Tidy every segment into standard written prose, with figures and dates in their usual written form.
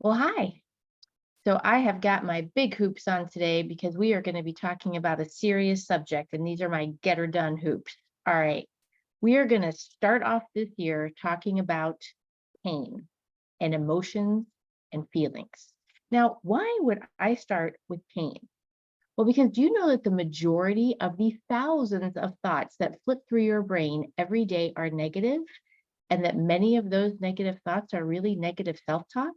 Well, hi. So I have got my big hoops on today because we are going to be talking about a serious subject, and these are my get her done hoops. All right. We are going to start off this year talking about pain and emotions and feelings. Now, why would I start with pain? Well, because do you know that the majority of the thousands of thoughts that flip through your brain every day are negative, and that many of those negative thoughts are really negative self talk?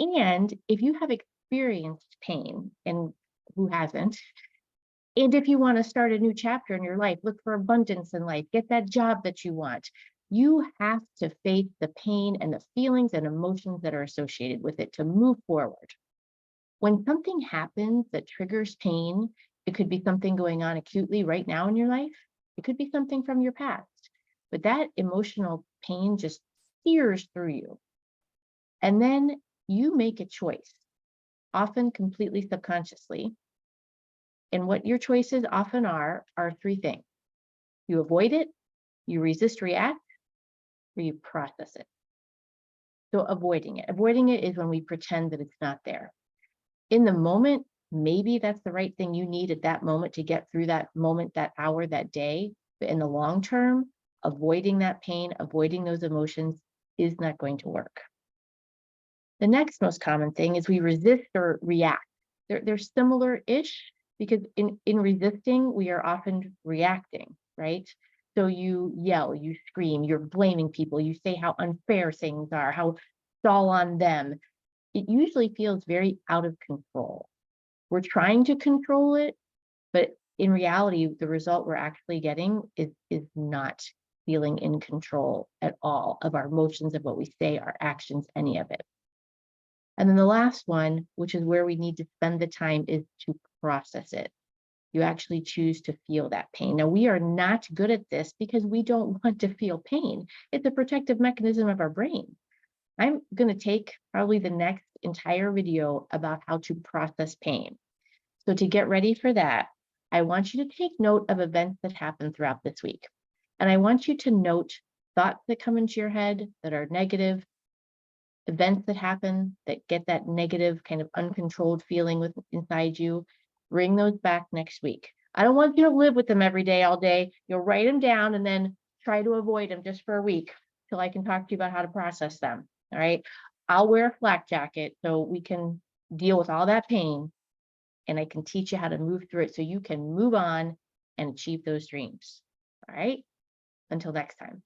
And if you have experienced pain, and who hasn't, and if you want to start a new chapter in your life, look for abundance in life, get that job that you want, you have to face the pain and the feelings and emotions that are associated with it to move forward. When something happens that triggers pain, it could be something going on acutely right now in your life, it could be something from your past, but that emotional pain just sears through you. And then you make a choice, often completely subconsciously. And what your choices often are three things: you avoid it, you resist, react, or you process it. So avoiding it. Avoiding it is when we pretend that it's not there. In the moment, maybe that's the right thing you need at that moment to get through that moment, that hour, that day. But in the long term, avoiding that pain, avoiding those emotions is not going to work. The next most common thing is we resist or react. They're similar-ish because in resisting, we are often reacting, right? So you yell, you scream, you're blaming people, you say how unfair things are, how it's all on them. It usually feels very out of control. We're trying to control it, but in reality, the result we're actually getting is not feeling in control at all of our emotions, of what we say, our actions, any of it. And then the last one, which is where we need to spend the time, is to process it. You actually choose to feel that pain. Now, we are not good at this because we don't want to feel pain. It's a protective mechanism of our brain. I'm going to take probably the next entire video about how to process pain. So, to get ready for that, I want you to take note of events that happen throughout this week. And I want you to note thoughts that come into your head that are negative, events that happen that get that negative kind of uncontrolled feeling with inside you. Bring those back next week. I don't want you to live with them every day, all day. You'll write them down and then try to avoid them just for a week till I can talk to you about how to process them. All right. I'll wear a flak jacket so we can deal with all that pain, and I can teach you how to move through it so you can move on and achieve those dreams. All right. Until next time.